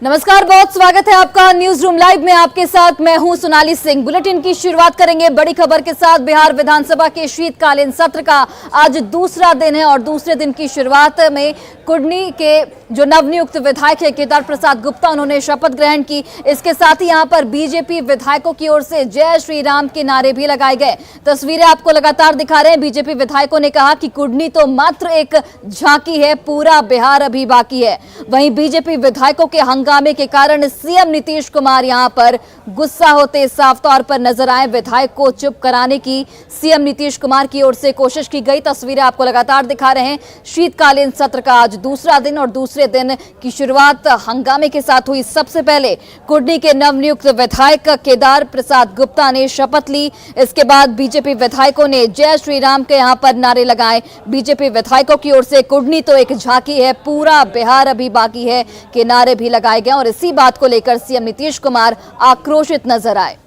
नमस्कार, बहुत स्वागत है आपका न्यूज रूम लाइव में। आपके साथ मैं हूं सोनाली सिंह। बुलेटिन की शुरुआत करेंगे बड़ी खबर के साथ। बिहार विधानसभा के शीतकालीन सत्र का आज दूसरा दिन है और दूसरे दिन की शुरुआत में कुडनी के जो नवनियुक्त विधायक है केदार प्रसाद गुप्ता, उन्होंने शपथ ग्रहण की। इसके साथ ही यहां पर बीजेपी विधायकों की ओर से जय श्री राम के नारे भी लगाए गए। तस्वीरें आपको लगातार दिखा रहे हैं। बीजेपी विधायकों ने कहा कि कुडनी तो मात्र एक झांकी है, पूरा बिहार अभी बाकी है। वहीं बीजेपी विधायकों के हंगामे के कारण सीएम नीतीश कुमार यहां पर गुस्सा होते साफ तौर पर नजर आए। विधायक को चुप कराने की सीएम नीतीश कुमार की ओर से कोशिश की गई। तस्वीरें आपको लगातार दिखा रहे हैं। शीतकालीन सत्र का आज दूसरा दिन और दूसरे दिन की शुरुआत हंगामे के साथ हुई। सबसे पहले कुडनी के नवनियुक्त विधायक केदार प्रसाद गुप्ता ने शपथ ली। इसके बाद बीजेपी विधायकों ने जय श्री राम के यहां पर नारे लगाए। बीजेपी विधायकों की ओर से कुडनी तो एक झांकी है, पूरा बिहार अभी बाकी है के नारे भी लगाए गए और इसी बात को लेकर सीएम नीतीश कुमार आक्रोशित नजर आए।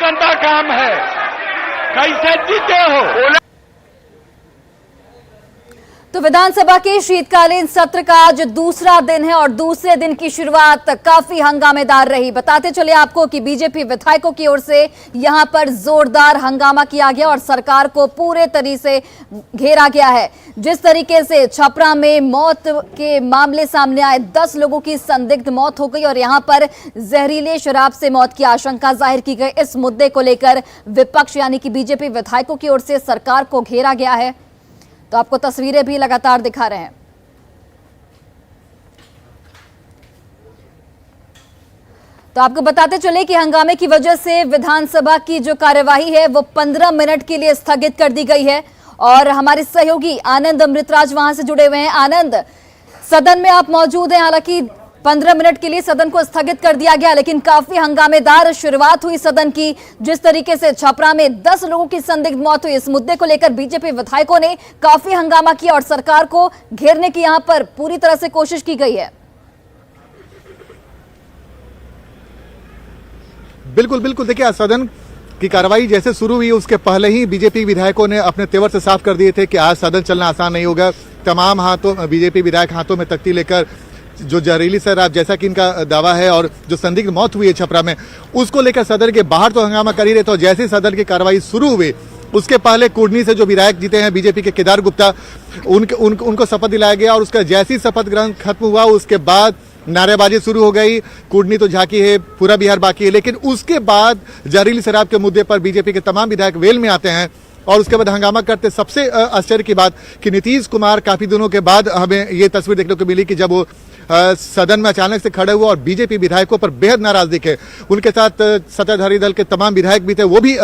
गंदा काम है, कैसे जीते हो? तो विधानसभा के शीतकालीन सत्र का आज दूसरा दिन है और दूसरे दिन की शुरुआत काफी हंगामेदार रही। बताते चले आपको कि बीजेपी विधायकों की ओर से यहां पर जोरदार हंगामा किया गया और सरकार को पूरे तरीके से घेरा गया है। जिस तरीके से छपरा में मौत के मामले सामने आए, 10 लोगों की संदिग्ध मौत हो गई और यहां पर जहरीले शराब से मौत की आशंका जाहिर की गई। इस मुद्दे को लेकर विपक्ष यानी कि बीजेपी विधायकों की ओर से सरकार को घेरा गया है। तो आपको तस्वीरें भी लगातार दिखा रहे हैं। तो आपको बताते चले कि हंगामे की वजह से विधानसभा की जो कार्यवाही है वो 15 मिनट के लिए स्थगित कर दी गई है और हमारे सहयोगी आनंद अमृतराज वहां से जुड़े हुए हैं। आनंद, सदन में आप मौजूद हैं। हालांकि 15 मिनट के लिए सदन को स्थगित कर दिया गया, लेकिन काफी हंगामेदार शुरुआत हुई सदन की। जिस तरीके से छपरा में 10 लोगों की संदिग्ध मौत हुई, इस मुद्दे को लेकर बीजेपी विधायकों ने काफी हंगामा किया और सरकार को घेरने की यहां पर पूरी तरह से कोशिश की गई है। बिल्कुल बिल्कुल, देखिए सदन की कार्रवाई जैसे शुरू हुई उसके पहले ही बीजेपी विधायकों ने अपने तेवर से साफ कर दिए थे कि आज सदन चलना आसान नहीं होगा। तमाम बीजेपी विधायक हाथों में तख्ती लेकर जो जहरीली शराब, जैसा कि इनका दावा है, और जो संदिग्ध मौत हुई है छपरा में, उसको लेकर सदन के बाहर तो हंगामा कर ही रहे थे। और जैसे ही सदन की कार्रवाई शुरू हुई उसके पहले कुडनी से जो विधायक जीते हैं बीजेपी के केदार गुप्ता, उनको शपथ दिलाया गया और उसका जैसे ही शपथ ग्रहण खत्म हुआ उसके बाद नारेबाजी शुरू हो गई। कुडनी तो झांकी है, पूरा बिहार बाकी है। लेकिन उसके बाद जहरीली शराब के मुद्दे पर बीजेपी के तमाम विधायक वेल में आते हैं और उसके बाद हंगामा करते। सबसे आश्चर्य की बात कि नीतीश कुमार काफी दिनों के बाद हमें ये तस्वीर देखने को मिली कि जब वो सदन में अचानक से खड़े हुए और बीजेपी विधायकों पर बेहद नाराज दिखे। उनके साथ सत्ताधारी दल के तमाम विधायक भी थे, वो भी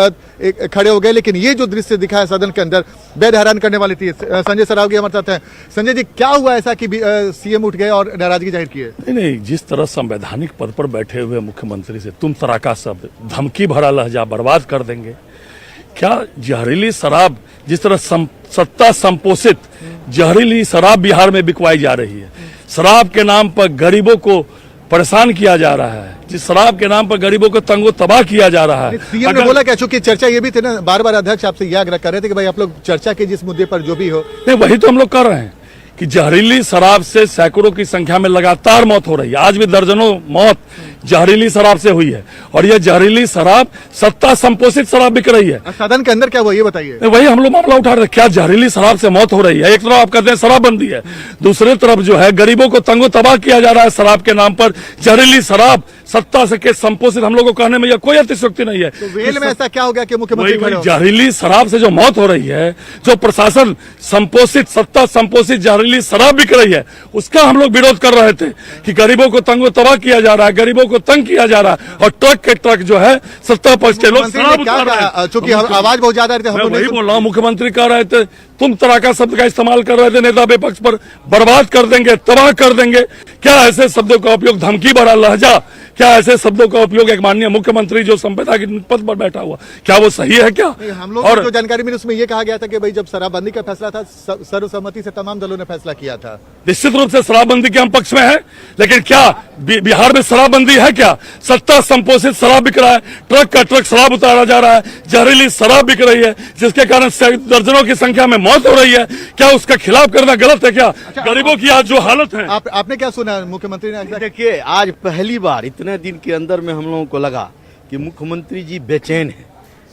खड़े हो गए। लेकिन ये जो दृश्य दिखा है सदन के अंदर, बेहद हैरान करने वाली थी। संजय सरावगी हमारे साथ हैं। संजय जी, क्या हुआ ऐसा कि सीएम उठ गए और नाराजगी जाहिर की है? नहीं, जिस तरह संवैधानिक पद पर बैठे हुए मुख्यमंत्री से तुम तराका शब्द, धमकी भरा लहजा, बर्बाद कर देंगे, क्या जहरीली शराब, जिस तरह सत्ता संपोषित जहरीली शराब बिहार में बिकवाई जा रही है, शराब के नाम पर गरीबों को परेशान किया जा रहा है, जिस शराब के नाम पर गरीबों को तंगो तबाह किया जा रहा है। सीएम ने बोला क्या? चूंकि चर्चा ये भी थी ना, बार बार अध्यक्ष आपसे यह आग्रह कर रहे थे कि भाई आप लोग चर्चा की जिस मुद्दे पर जो भी हो। नहीं, वही तो हम लोग कर रहे हैं कि जहरीली शराब से सैकड़ों की संख्या में लगातार मौत हो रही है। आज भी दर्जनों मौत जहरीली शराब से हुई है और यह जहरीली शराब सत्ता संपोषित शराब बिक रही है। सदन के अंदर क्या हुआ ये बताइए? वही हम लोग मामला उठा रहे हैं। क्या जहरीली शराब से मौत हो रही है? एक तरफ आप कहते हैं शराबबंदी है, दूसरी तरफ जो है गरीबों को तंगो तबाह किया जा रहा है शराब के नाम पर। जहरीली शराब सत्ता से के संपोषित, हम लोग को कहने में यह कोई अतिशयोक्ति नहीं है। तो वेल में ऐसा क्या हो गया कि मुख्यमंत्री जहरीली शराब से जो मौत हो रही है, जो प्रशासन संपोषित, सत्ता संपोषित जहरीली शराब बिक रही है, उसका हम लोग विरोध कर रहे थे कि गरीबों को तंगो तबाह किया जा रहा है, गरीबों को तंग किया जा रहा है और ट्रक के ट्रक जो है सत्ता पक्ष के लोग शराब उतार रहे हैं। चूंकि आवाज बहुत ज्यादा रही थी, मैं वही बोल रहा हूँ। मुख्यमंत्री कह रहे थे, तुम तराका शब्द का इस्तेमाल कर रहे थे नेता विपक्ष पर, बर्बाद कर देंगे, तबाह कर देंगे। क्या ऐसे शब्दों का उपयोग, धमकी भरा लहजा क्या ऐसे शब्दों का उपयोग एक माननीय मुख्यमंत्री जो संविदा के पद पर बैठा हुआ, क्या वो सही है क्या? हम लोग को जो जानकारी मिली उसमें ये कहा गया था कि भाई जब शराबबंदी का फैसला था सर्वसम्मति से तमाम दलों ने फैसला किया था। निश्चित रूप से शराबबंदी के हम पक्ष में है, लेकिन क्या बिहार में शराबबंदी है क्या? सत्ता संपोषित शराब बिक रहा है, ट्रक का ट्रक शराब उतारा जा रहा है, जहरीली शराब बिक रही है, जिसके कारण दर्जनों की संख्या में मौत हो रही है। क्या उसका खिलाफ करना गलत है क्या? गरीबों की आज जो हालत है। आपने क्या सुना मुख्यमंत्री ने? देखिए, आज पहली बार इतने दिन के अंदर में हम लोगों को लगा कि मुख्यमंत्री जी बेचैन हैं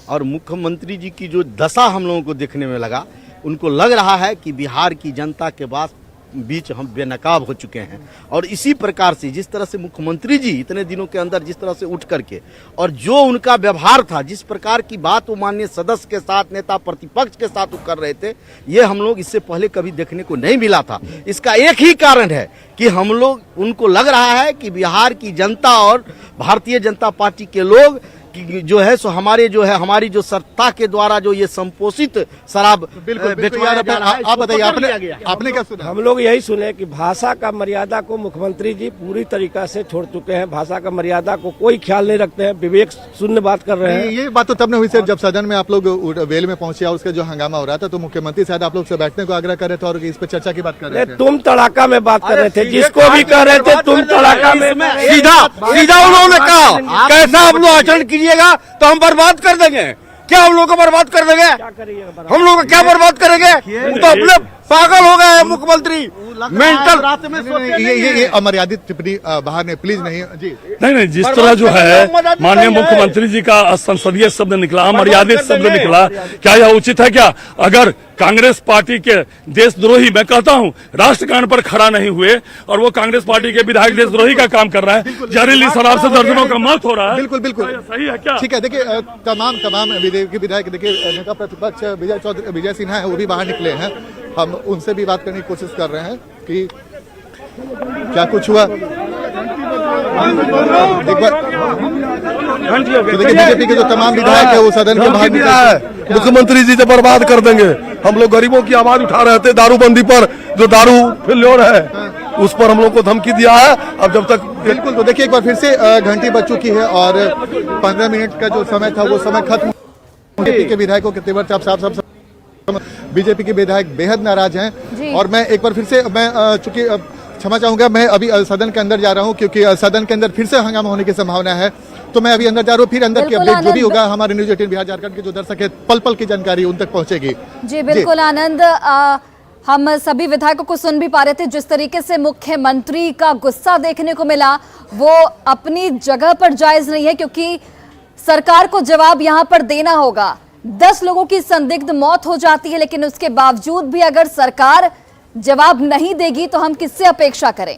और मुख्यमंत्री जी की जो दशा हम लोगों को देखने में लगा, उनको लग रहा है कि बिहार की जनता के बीच हम बेनकाब हो चुके हैं। और इसी प्रकार से जिस तरह से मुख्यमंत्री जी इतने दिनों के अंदर जिस तरह से उठ करके और जो उनका व्यवहार था, जिस प्रकार की बात वो माननीय सदस्य के साथ, नेता प्रतिपक्ष के साथ वो कर रहे थे, ये हम लोग इससे पहले कभी देखने को नहीं मिला था। इसका एक ही कारण है कि हम लोग, उनको लग रहा है कि बिहार की जनता और भारतीय जनता पार्टी के लोग कि जो है सो हमारे जो है हमारी जो सत्ता के द्वारा जो ये संपोषित शराब बेचवाया जा रहा है। आप बताइए, आपने क्या सुना? हम लोग यही सुने कि भाषा का मर्यादा को मुख्यमंत्री जी पूरी तरीका से छोड़ चुके हैं। भाषा का मर्यादा को कोई ख्याल नहीं रखते हैं, विवेक शून्य बात कर रहे हैं। ये बात तो तब ने हुई सर जब सदन में आप लोग वेल में पहुंचे और उसका जो हंगामा हो रहा था, तो मुख्यमंत्री शायद आप लोग से बैठने को आग्रह कर रहे थे और इस पर चर्चा की बात कर रहे थे। तुम तड़ाका में बात कर रहे थे, जिसको भी कह रहे थे तुम तड़ाका में। सीधा उन्होंने कहा, कैसा आप लोग आचरण कीजिएगा तो हम बर्बाद कर देंगे। क्या हम लोग को बर्बाद कर देंगे? हम लोग को क्या बर्बाद करेंगे? वो तो अपने पागल हो गए हैं मुख्यमंत्री, मेंटल। ये अमर्यादित टिप्पणी बाहर ने प्लीज नहीं जी। नहीं, जिस तरह जो है माननीय मुख्यमंत्री जी का असंसदीय शब्द निकला, अमर्यादित शब्द निकला, क्या यह उचित है क्या? अगर कांग्रेस पार्टी के देशद्रोही, मैं कहता हूं, राष्ट्रगान पर खड़ा नहीं हुए और वो कांग्रेस पार्टी के विधायक देशद्रोही का काम कर रहा है, जहरीली शराब से दर्जनों का मौत हो रहा है। बिल्कुल बिल्कुल सही है क्या? ठीक है, देखिए तमाम विधायक, देखिए नेता प्रतिपक्ष विजय सिन्हा है, वो भी बाहर निकले हैं। हम उनसे भी बात करने की कोशिश कर रहे हैं कि क्या कुछ हुआ। एक बार तो देखिए बीजेपी के जो तमाम विधायक है वो सदन के बाहर निकला है। मुख्यमंत्री जी से बर्बाद कर देंगे। हम लोग गरीबों की आवाज उठा रहे थे, दारूबंदी पर, जो दारू फिल्योर है उस पर हम लोग को धमकी दिया है। अब जब तक बिल्कुल, तो देखिए एक बार फिर से घंटी बज चुकी है और 15 मिनट का जो समय था वो समय खत्म। बीजेपी के विधायकों के तेवर साफ बीजेपी के विधायक बेहद नाराज हैं। और मैं एक बार फिर से, मैं चूंकि क्षमा चाहूंगा, मैं अभी सदन के अंदर जा रहा हूं क्योंकि सदन के अंदर फिर से हंगामा होने की संभावना है, तो मैं अभी अंदर जा रहा हूं। फिर अंदर की अपडेट जो भी होगा हमारे न्यूज 18 बिहार झारखंड के जो दर्शक है, पल पल की जानकारी उन तक पहुंचेगी। जी बिल्कुल आनंद, हम सभी विधायकों को सुन भी पा रहे थे, जिस तरीके से मुख्यमंत्री का गुस्सा देखने को मिला वो अपनी जगह पर जायज नहीं है, क्योंकि सरकार को जवाब यहां पर देना होगा। 10 लोगों की संदिग्ध मौत हो जाती है, लेकिन उसके बावजूद भी अगर सरकार जवाब नहीं देगी तो हम किससे अपेक्षा करें,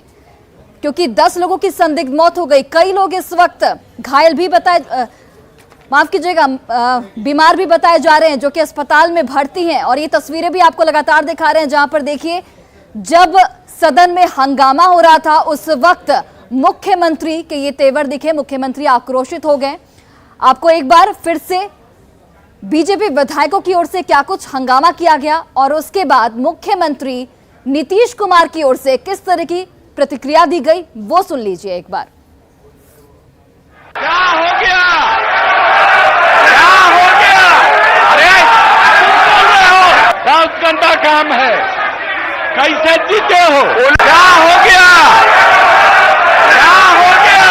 क्योंकि 10 लोगों की संदिग्ध मौत हो गई। कई लोग इस वक्त घायल भी माफ कीजिएगा, बीमार भी बताए जा रहे हैं, जो कि अस्पताल में भर्ती हैं। और ये तस्वीरें भी आपको लगातार दिखा रहे हैं, जहां पर देखिए जब सदन में हंगामा हो रहा था उस वक्त मुख्यमंत्री के ये तेवर दिखे, मुख्यमंत्री आक्रोशित हो गए। आपको एक बार फिर से बीजेपी विधायकों की ओर से क्या कुछ हंगामा किया गया और उसके बाद मुख्यमंत्री नीतीश कुमार की ओर से किस तरह की प्रतिक्रिया दी गई, वो सुन लीजिए एक बार। क्या हो गया? क्या हो गया? अरे बोल रहे हो, 10 घंटा काम है, कैसे जीते हो? क्या हो गया? क्या हो गया?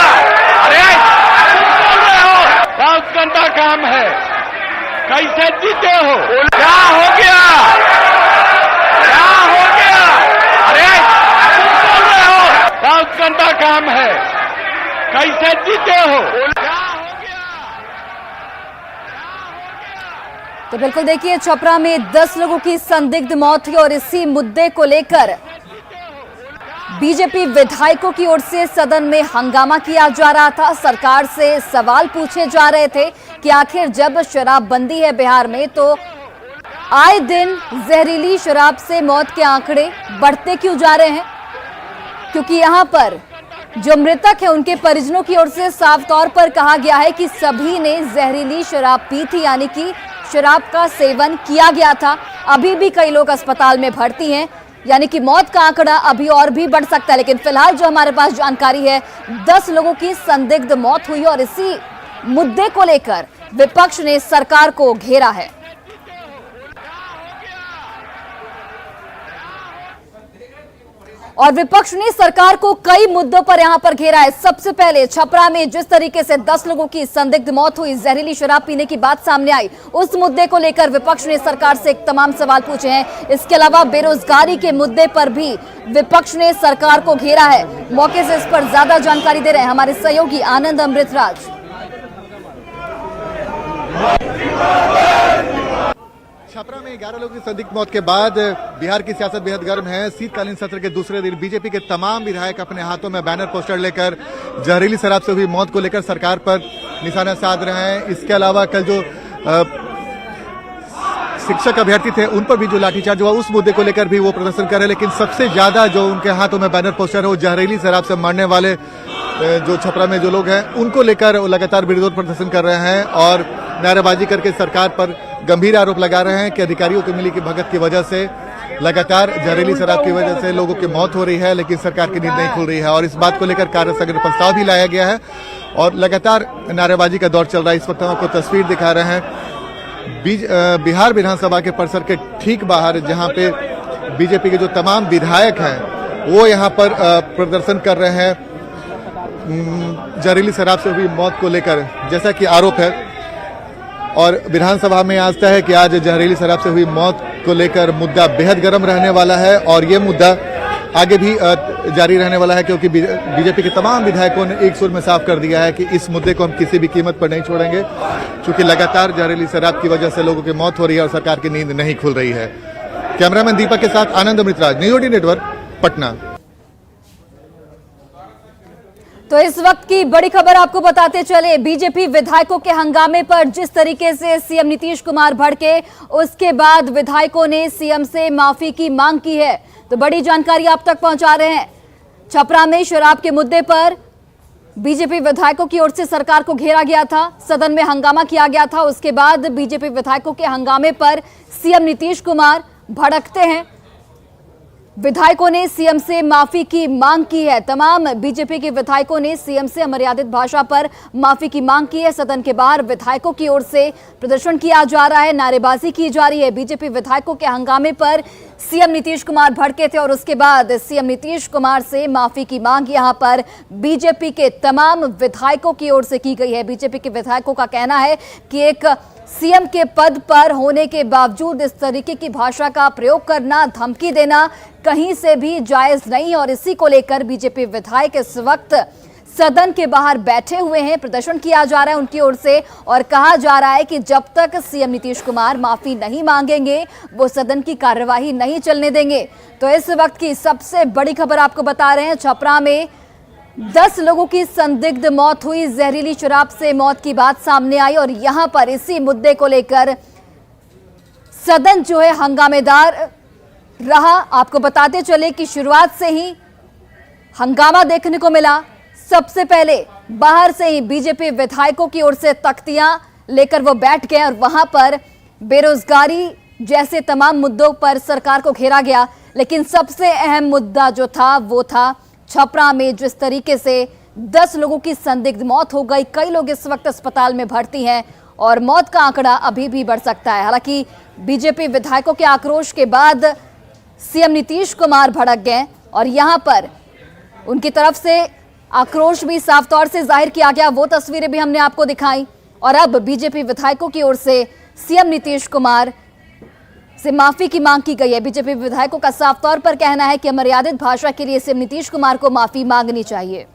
अरे बोल रहे हो, 10 घंटा काम है, कैसे जीते हो? क्या हो गया? क्या हो गया? अरे बोल रहे हो, 10 घंटा काम है, कैसे जीते हो? क्या हो गया? तो बिल्कुल देखिए, छपरा में 10 लोगों की संदिग्ध मौत हुई और इसी मुद्दे को लेकर बीजेपी विधायकों की ओर से सदन में हंगामा किया जा रहा था। सरकार से सवाल पूछे जा रहे थे कि आखिर जब शराबबंदी है बिहार में तो आए दिन जहरीली शराब से मौत के आंकड़े बढ़ते क्यों जा रहे हैं, क्योंकि यहां पर जो मृतक है उनके परिजनों की ओर से साफ तौर पर कहा गया है कि सभी ने जहरीली शराब पी थी, यानी कि शराब का सेवन किया गया था। अभी भी कई लोग अस्पताल में भर्ती हैं। यानी कि मौत का आंकड़ा अभी और भी बढ़ सकता है। लेकिन फिलहाल जो हमारे पास जानकारी है, 10 लोगों की संदिग्ध मौत हुई और इसी मुद्दे को लेकर विपक्ष ने सरकार को घेरा है। और विपक्ष ने सरकार को कई मुद्दों पर यहां पर घेरा है। सबसे पहले छपरा में जिस तरीके से 10 लोगों की संदिग्ध मौत हुई, जहरीली शराब पीने की बात सामने आई, उस मुद्दे को लेकर विपक्ष ने सरकार से तमाम सवाल पूछे हैं। इसके अलावा बेरोजगारी के मुद्दे पर भी विपक्ष ने सरकार को घेरा है। मौके से इस पर ज्यादा जानकारी दे रहे हैं हमारे सहयोगी आनंद अमृतराज। छपरा में 11 लोगों की संदिग्ध मौत के बाद बिहार की सियासत बेहद गर्म है। शीतकालीन सत्र के दूसरे दिन बीजेपी के तमाम विधायक अपने हाथों में बैनर पोस्टर लेकर जहरीली शराब से हुई मौत को लेकर सरकार पर निशाना साध रहे हैं। इसके अलावा कल जो शिक्षक अभ्यर्थी थे उन पर भी जो लाठीचार्ज हुआ, उस मुद्दे को लेकर भी वो प्रदर्शन कर रहे हैं। लेकिन सबसे ज्यादा जो उनके हाथों में बैनर पोस्टर है वो जहरीली शराब से मरने वाले जो छपरा में जो लोग हैं उनको लेकर लगातार विरोध प्रदर्शन कर रहे हैं और नारेबाजी करके सरकार पर गंभीर आरोप लगा रहे हैं कि अधिकारियों को मिली की भगत की वजह से लगातार जहरीली शराब की वजह से लोगों की मौत हो रही है, लेकिन सरकार की नींद नहीं खुल रही है। और इस बात को लेकर कार्य स्थगन प्रस्ताव भी लाया गया है और लगातार नारेबाजी का दौर चल रहा है। इस वक्त हम आपको तस्वीर दिखा रहे हैं बिहार विधानसभा के परिसर के ठीक बाहर, जहां पे बीजेपी के जो तमाम विधायक हैं वो यहां पर प्रदर्शन कर रहे हैं जहरीली शराब से हुई मौत को लेकर, जैसा कि आरोप है। और विधानसभा में आज तय है कि आज जहरीली शराब से हुई मौत को लेकर मुद्दा बेहद गर्म रहने वाला है और ये मुद्दा आगे भी जारी रहने वाला है, क्योंकि बीजेपी के तमाम विधायकों ने एक सुर में साफ कर दिया है कि इस मुद्दे को हम किसी भी कीमत पर नहीं छोड़ेंगे, क्योंकि लगातार जहरीली शराब की वजह से लोगों की मौत हो रही है और सरकार की नींद नहीं खुल रही है। कैमरामैन दीपक के साथ आनंद अमृतराज, न्यूज 18 नेटवर्क, पटना। तो इस वक्त की बड़ी खबर आपको बताते चले, बीजेपी विधायकों के हंगामे पर जिस तरीके से सीएम नीतीश कुमार भड़के, उसके बाद विधायकों ने सीएम से माफी की मांग की है। तो बड़ी जानकारी आप तक पहुंचा रहे हैं। छपरा में शराब के मुद्दे पर बीजेपी विधायकों की ओर से सरकार को घेरा गया था, सदन में हंगामा किया गया था। उसके बाद बीजेपी विधायकों के हंगामे पर सीएम नीतीश कुमार भड़कते हैं। विधायकों ने सीएम से माफी की मांग की है। तमाम बीजेपी के विधायकों ने सीएम से अमर्यादित भाषा पर माफी की मांग की है। सदन के बाहर विधायकों की ओर से प्रदर्शन किया जा रहा है, नारेबाजी की जा रही है। बीजेपी विधायकों के हंगामे पर सीएम नीतीश कुमार भड़के थे और उसके बाद सीएम नीतीश कुमार से माफी की मांग यहां पर बीजेपी के तमाम विधायकों की ओर से की गई है। बीजेपी के विधायकों का कहना है कि एक सीएम के पद पर होने के बावजूद इस तरीके की भाषा का प्रयोग करना, धमकी देना कहीं से भी जायज नहीं और इसी को लेकर बीजेपी विधायक इस वक्त सदन के बाहर बैठे हुए हैं। प्रदर्शन किया जा रहा है उनकी ओर से और कहा जा रहा है कि जब तक सीएम नीतीश कुमार माफी नहीं मांगेंगे वो सदन की कार्यवाही नहीं चलने देंगे। तो इस वक्त की सबसे बड़ी खबर आपको बता रहे हैं, छपरा में 10 लोगों की संदिग्ध मौत हुई, जहरीली शराब से मौत की बात सामने आई और यहां पर इसी मुद्दे को लेकर सदन जो है हंगामेदार रहा। आपको बताते चले कि शुरुआत से ही हंगामा देखने को मिला। सबसे पहले बाहर से ही बीजेपी विधायकों की ओर से तख्तियां लेकर वो बैठ गए और वहां पर बेरोजगारी जैसे तमाम मुद्दों पर सरकार को घेरा गया। लेकिन सबसे अहम मुद्दा जो था वो था छपरा में जिस तरीके से 10 लोगों की संदिग्ध मौत हो गई। कई लोग इस वक्त अस्पताल में भर्ती हैं और मौत का आंकड़ा अभी भी बढ़ सकता है। हालांकि बीजेपी विधायकों के आक्रोश के बाद सीएम नीतीश कुमार भड़क गए और यहां पर उनकी तरफ से आक्रोश भी साफ तौर से जाहिर किया गया। वो तस्वीरें भी हमने आपको दिखाई और अब बीजेपी विधायकों की ओर से सीएम नीतीश कुमार से माफी की मांग की गई है। बीजेपी विधायकों का साफ तौर पर कहना है कि अमर्यादित भाषा के लिए सीएम नीतीश कुमार को माफी मांगनी चाहिए।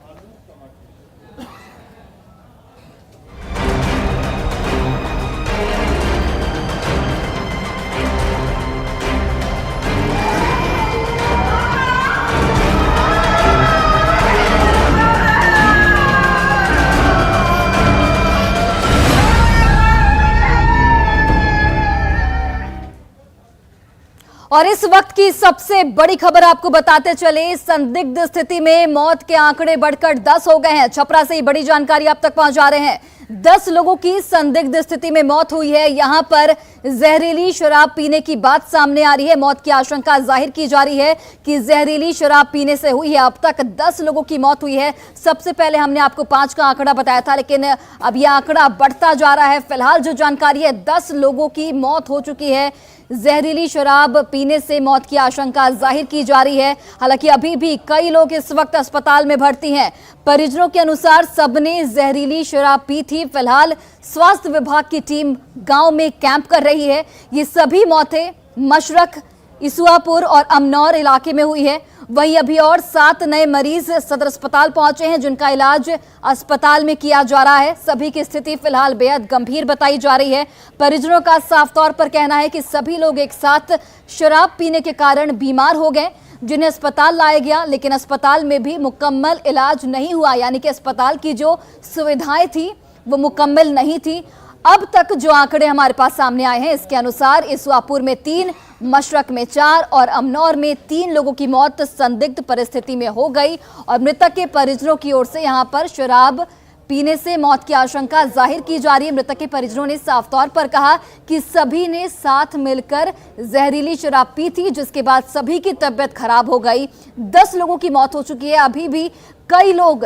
और इस वक्त की सबसे बड़ी खबर आपको बताते चले, संदिग्ध स्थिति में मौत के आंकड़े बढ़कर 10 हो गए हैं। छपरा से बड़ी जानकारी आप तक पहुंचा रहे हैं। 10 लोगों की संदिग्ध स्थिति में मौत हुई है। यहां पर जहरीली शराब पीने की बात सामने आ रही है। मौत की आशंका जाहिर की जा रही है कि जहरीली शराब पीने से हुई है। अब तक 10 लोगों की मौत हुई है। सबसे पहले हमने आपको 5 का आंकड़ा बताया था, लेकिन अब यह आंकड़ा बढ़ता जा रहा है। फिलहाल जो जानकारी है, 10 लोगों की मौत हो चुकी है। जहरीली शराब पीने से मौत की आशंका जाहिर की जा रही है। हालांकि अभी भी कई लोग इस वक्त अस्पताल में भर्ती हैं। परिजनों के अनुसार सबने जहरीली शराब पी थी। फिलहाल स्वास्थ्य विभाग की टीम गांव में कैंप कर रही है। ये सभी मौतें मशरक, इसुआपुर और अमनौर इलाके में हुई है। वहीं अभी और 7 नए मरीज सदर अस्पताल पहुंचे हैं, जिनका इलाज अस्पताल में किया जा रहा है। सभी की स्थिति फिलहाल बेहद गंभीर बताई जा रही है। परिजनों का साफ तौर पर कहना है कि सभी लोग एक साथ शराब पीने के कारण बीमार हो गए, जिन्हें अस्पताल लाया गया, लेकिन अस्पताल में भी मुकम्मल इलाज नहीं हुआ। यानी कि अस्पताल की जो सुविधाएं थी वो मुकम्मल नहीं थी। अब तक जो आंकड़े हमारे पास सामने आए हैं, इसके अनुसार इसुआपुर में 3, मशरक में 4 और अमनौर में 3 लोगों की मौत संदिग्ध परिस्थिति में हो गई। और मृतक के परिजनों की ओर से यहां पर शराब पीने से मौत की आशंका जाहिर की जा रही है। मृतक के परिजनों ने साफ तौर पर कहा कि सभी ने साथ मिलकर जहरीली शराब पी थी, जिसके बाद सभी की तबीयत खराब हो गई। 10 लोगों की मौत हो चुकी है। अभी भी कई लोग,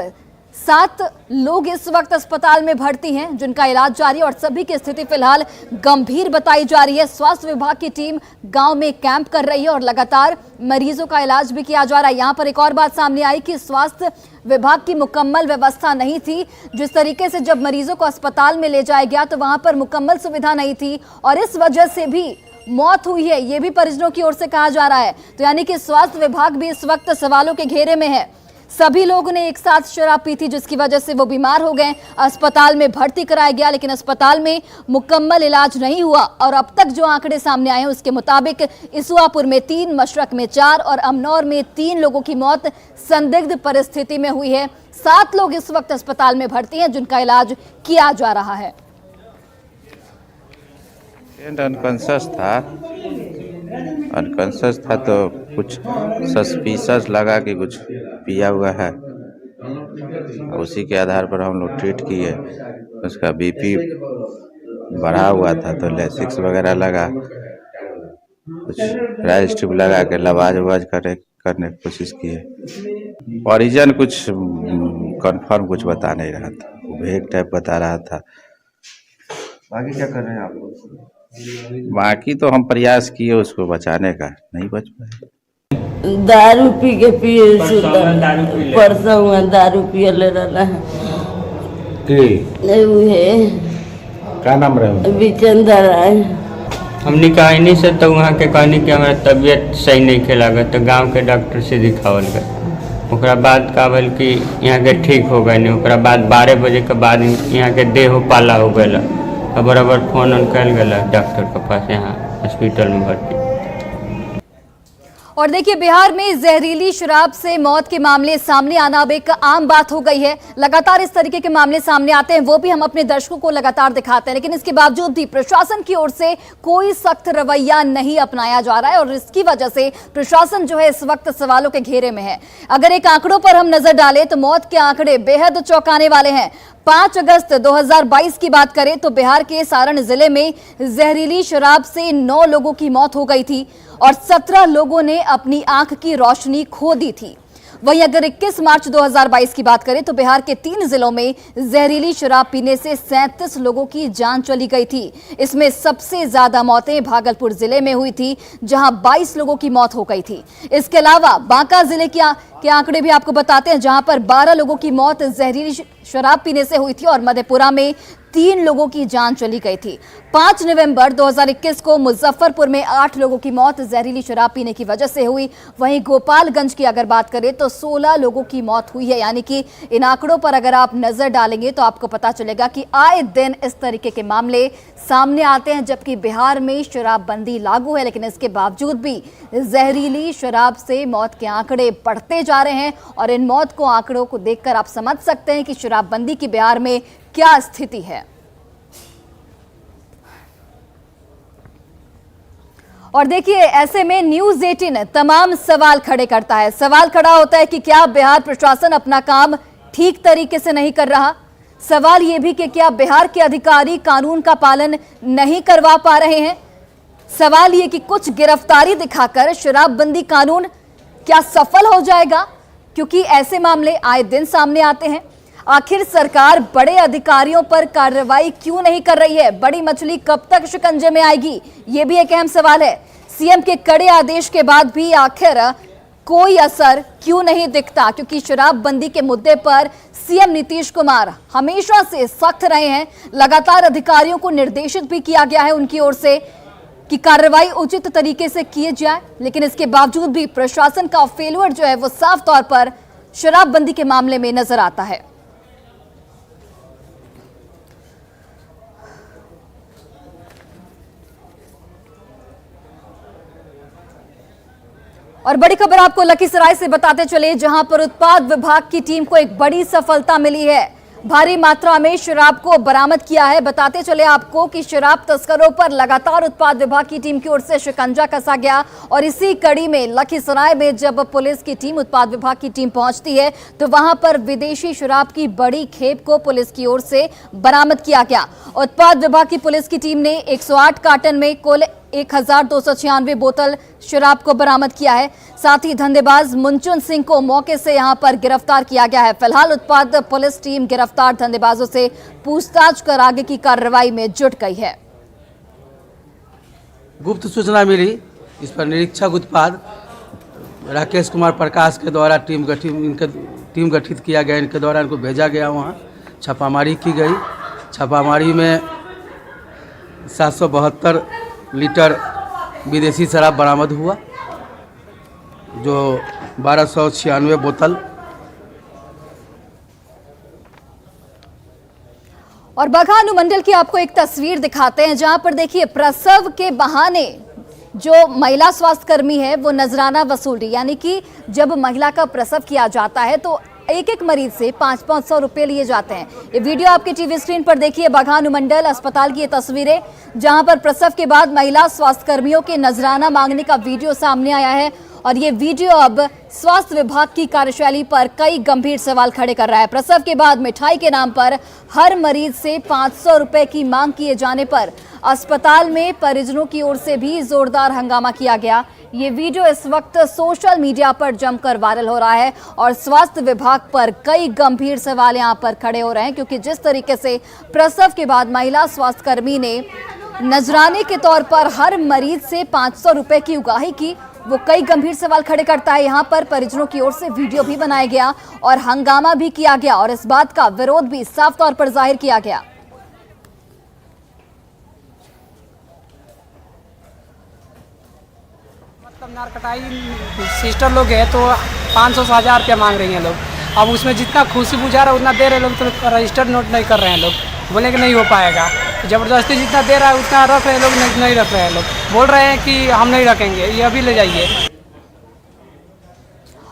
7 लोग इस वक्त अस्पताल में भर्ती हैं, जिनका इलाज जारी है और सभी की स्थिति फिलहाल गंभीर बताई जा रही है। स्वास्थ्य विभाग की टीम गांव में कैंप कर रही है और लगातार मरीजों का इलाज भी किया जा रहा है। यहां पर एक और बात सामने आई कि स्वास्थ्य विभाग की मुकम्मल व्यवस्था नहीं थी। जिस तरीके से जब मरीजों को अस्पताल में ले जाया गया तो वहां पर मुकम्मल सुविधा नहीं थी और इस वजह से भी मौत हुई है, ये भी परिजनों की ओर से कहा जा रहा है। तो यानी कि स्वास्थ्य विभाग भी इस वक्त सवालों के घेरे में है। सभी लोगों ने एक साथ शराब पी थी, जिसकी वजह से वो बीमार हो गए। अस्पताल में भर्ती कराया गया, लेकिन अस्पताल में मुकम्मल इलाज नहीं हुआ। और अब तक जो आंकड़े सामने आए हैं उसके मुताबिक इसुआपुर में 3, मशरक में 4 और अमनौर में 3 लोगों की मौत संदिग्ध परिस्थिति में हुई है। 7 लोग इस वक्त अस्पताल में भर्ती हैं, जिनका इलाज किया जा रहा है। अनकॉन्शियस था तो कुछ सस्पिशियस लगा कि कुछ पिया हुआ है। उसी के आधार पर हम लोग ट्रीट किए। उसका बीपी बढ़ा हुआ था तो लेसिक्स वगैरह लगा, कुछ राइस ट्यूब लगा के लवाज ववाज करने की कोशिश किए। ओरिजिन कुछ कंफर्म कुछ बता नहीं रहा था, भेग टाइप बता रहा था। बाकी क्या कर रहे हैं आप लोग? बाकी तो हम प्रयास किए उसको बचाने का, नहीं बच पाए। दारू पी के पिए, परसों हुआ दारू पिए ले रहा है। क्या नाम रहे? विचेंदर है। हमने कहा इन्हीं से तो वहाँ के कहनी कि हमारा तबीयत सही नहीं खेला, तो गांव के डॉक्टर से दिखावल गया। ओकरा बाद का बोल कि यहाँ के ठीक हो गए नहीं। ओकरा बाद 12 बजे के बाद यहाँ के देह पाला हो गया। अब बराबर फोन कल गया डॉक्टर के पास, यहाँ हॉस्पिटल में भर्ती। और देखिए, बिहार में जहरीली शराब से मौत के मामले सामने आना अब एक आम बात हो गई है। लगातार इस तरीके के मामले सामने आते हैं, वो भी हम अपने दर्शकों को लगातार दिखाते हैं, लेकिन इसके बावजूद भी प्रशासन की ओर से कोई सख्त रवैया नहीं अपनाया जा रहा है और इसकी वजह से प्रशासन जो है इस वक्त सवालों के घेरे में है। अगर एक आंकड़ों पर हम नजर डालें तो मौत के आंकड़े बेहद चौंकाने वाले हैं। 5 अगस्त 2022 की बात करें तो बिहार के सारण जिले में जहरीली शराब से 9 लोगों की मौत हो गई थी और 17 लोगों ने अपनी आंख की रोशनी खो दी थी। वहीं अगर 21 मार्च 2022 की बात करें तो बिहार के 3 जिलों में जहरीली शराब पीने से 37 लोगों की जान चली गई थी। इसमें सबसे ज्यादा मौतें भागलपुर जिले में हुई थी, जहां 22 लोगों की मौत हो गई थी। इसके अलावा बांका जिले के आंकड़े भी आपको बताते हैं, जहां पर 12 लोगों की मौत जहरीली शराब पीने से हुई थी और मधेपुरा में 3 लोगों की जान चली गई थी। 5 नवंबर 2021 को मुजफ्फरपुर में 8 लोगों की मौत जहरीली शराब पीने की वजह से हुई। वहीं गोपालगंज की अगर बात करें तो 16 लोगों की मौत हुई है। यानी कि इन आंकड़ों पर अगर आप नजर डालेंगे तो आपको पता चलेगा कि आए दिन इस तरीके के मामले सामने आते हैं, जबकि बिहार में शराबबंदी लागू है, लेकिन इसके बावजूद भी जहरीली शराब से मौत के आंकड़े बढ़ते जा रहे हैं। और इन मौत को आंकड़ों को देखकर आप समझ सकते हैं कि शराबबंदी की बिहार में क्या स्थिति है। और देखिए, ऐसे में न्यूज़ 18 तमाम सवाल खड़े करता है। सवाल खड़ा होता है कि क्या बिहार प्रशासन अपना काम ठीक तरीके से नहीं कर रहा। सवाल यह भी कि क्या बिहार के अधिकारी कानून का पालन नहीं करवा पा रहे हैं। सवाल ये कि कुछ गिरफ्तारी दिखाकर शराबबंदी कानून क्या सफल हो जाएगा, क्योंकि ऐसे मामले आए दिन सामने आते हैं। आखिर सरकार बड़े अधिकारियों पर कार्रवाई क्यों नहीं कर रही है? बड़ी मछली कब तक शिकंजे में आएगी, ये भी एक अहम सवाल है। सीएम के कड़े आदेश के बाद भी आखिर कोई असर क्यों नहीं दिखता, क्योंकि शराबबंदी के मुद्दे पर सीएम नीतीश कुमार हमेशा से सख्त रहे हैं। लगातार अधिकारियों को निर्देशित भी किया गया है उनकी ओर से कि कार्रवाई उचित तरीके से किए जाए, लेकिन इसके बावजूद भी प्रशासन का फेलियर जो है वो साफ तौर पर शराबबंदी के मामले में नजर आता है। और बड़ी खबर आपको लखीसराय से बताते चले, जहां पर उत्पाद विभाग की टीम को एक बड़ी सफलता मिली है। भारी मात्रा में शराब को बरामद किया है। बताते चले आपको कि शराब तस्करों पर लगातार उत्पाद विभाग की टीम की ओर से शिकंजा कसा गया, और इसी कड़ी में लखीसराय में जब पुलिस की टीम, उत्पाद विभाग की टीम पहुंचती है तो वहां पर विदेशी शराब की बड़ी खेप को पुलिस की ओर से बरामद किया गया। उत्पाद विभाग की पुलिस की टीम ने 108 कार्टन में कुल 1296 बोतल शराब को बरामद किया है। साथ ही धंधेबाज मुंचुन सिंह को मौके से यहां पर गिरफ्तार किया गया है। फिलहाल उत्पाद पुलिस टीम गिरफ्तार धंधेबाजों से पूछताछ कर आगे की कार्रवाई में जुट गई है। गुप्त सूचना मिली, इस पर निरीक्षक उत्पाद राकेश कुमार प्रकाश के द्वारा टीम गठित किया गया। इनके द्वारा इनको भेजा गया, वहाँ छापामारी की गई। छापामारी में 772 लीटर विदेशी शराब बरामद हुआ, जो 1296 बोतल। और बघा अनुमंडल की आपको एक तस्वीर दिखाते हैं, जहां पर देखिए प्रसव के बहाने जो महिला स्वास्थ्य कर्मी है वो नजराना वसूल रही, यानी कि जब महिला का प्रसव किया जाता है तो एक एक मरीज से 500-500 रुपए लिए जाते हैं। ये वीडियो आपके टीवी स्क्रीन पर देखिए, बघा अनुमंडल अस्पताल की ये तस्वीरें, जहां पर प्रसव के बाद महिला स्वास्थ्य कर्मियों के नजराना मांगने का वीडियो सामने आया है। और ये वीडियो अब स्वास्थ्य विभाग की कार्यशैली पर कई गंभीर सवाल खड़े कर रहा है। प्रसव के बाद मिठाई के नाम पर हर मरीज से 500 रुपए की मांग किए जाने पर अस्पताल में परिजनों की ओर से भी जोरदार हंगामा किया गया। ये वीडियो इस वक्त सोशल मीडिया पर जमकर वायरल हो रहा है और स्वास्थ्य विभाग पर कई गंभीर सवाल यहां पर खड़े हो रहे हैं, क्योंकि जिस तरीके से प्रसव के बाद महिला स्वास्थ्य कर्मी ने नजराने के तौर पर हर मरीज से 500 रुपए की उगाही की, वो कई गंभीर सवाल खड़े करता है। यहाँ पर परिजनों की ओर से वीडियो भी बनाया गया और हंगामा भी किया गया, और इस बात का विरोध भी साफ तौर पर जाहिर किया गया। मतलब नारकटाई सिस्टर लोग है तो 500 से 1000 रुपया मांग रही हैं लोग। अब उसमें जितना खुशी बुझा रहा है उतना दे रहे लोग, तो रजिस्टर्ड नोट नहीं कर रहे हैं लोग, बोले कि नहीं हो पाएगा। जबरदस्ती जितना दे रहा है उतना रख रहे हैं लोग, नहीं रख रहे हैं लोग, बोल रहे हैं कि हम नहीं रखेंगे, ये अभी ले जाइए।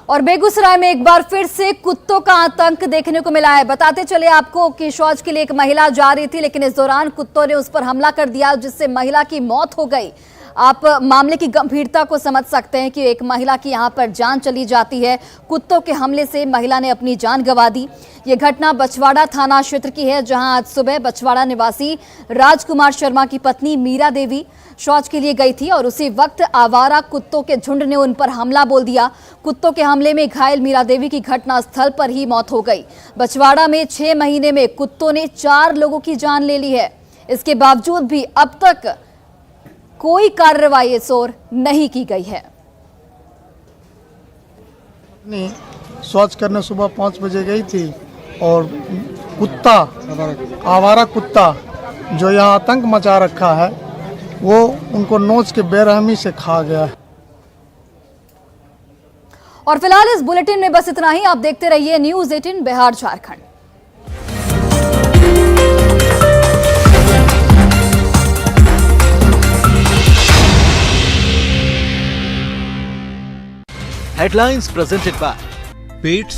और बेगूसराय में एक बार फिर से कुत्तों का आतंक देखने को मिला है। बताते चले आपको कि शौच के लिए एक महिला जा रही थी, लेकिन इस दौरान कुत्तों ने उस पर हमला कर दिया, जिससे महिला की मौत हो गई। आप मामले की गंभीरता को समझ सकते हैं कि एक महिला की यहां पर जान चली जाती है। कुत्तों के हमले से महिला ने अपनी जान गंवा दी। यह घटना बछवाड़ा थाना क्षेत्र की है, जहां आज सुबह बछवाड़ा निवासी राजकुमार शर्मा की पत्नी मीरा देवी शौच के लिए गई थी और उसी वक्त आवारा कुत्तों के झुंड ने उन पर हमला बोल दिया। कुत्तों के हमले में घायल मीरा देवी की घटनास्थल पर ही मौत हो गई। बछवाड़ा में 6 महीने में कुत्तों ने 4 लोगों की जान ले ली है। इसके बावजूद भी अब तक कोई कार्रवाई इस ओर नहीं की गई है। शौच करने सुबह 5 बजे गई थी और कुत्ता, आवारा कुत्ता जो यहाँ आतंक मचा रखा है, वो उनको नोच के बेरहमी से खा गया है। और फिलहाल इस बुलेटिन में बस इतना ही। आप देखते रहिए news 18 Bihar Jharkhand. Headlines presented by Bates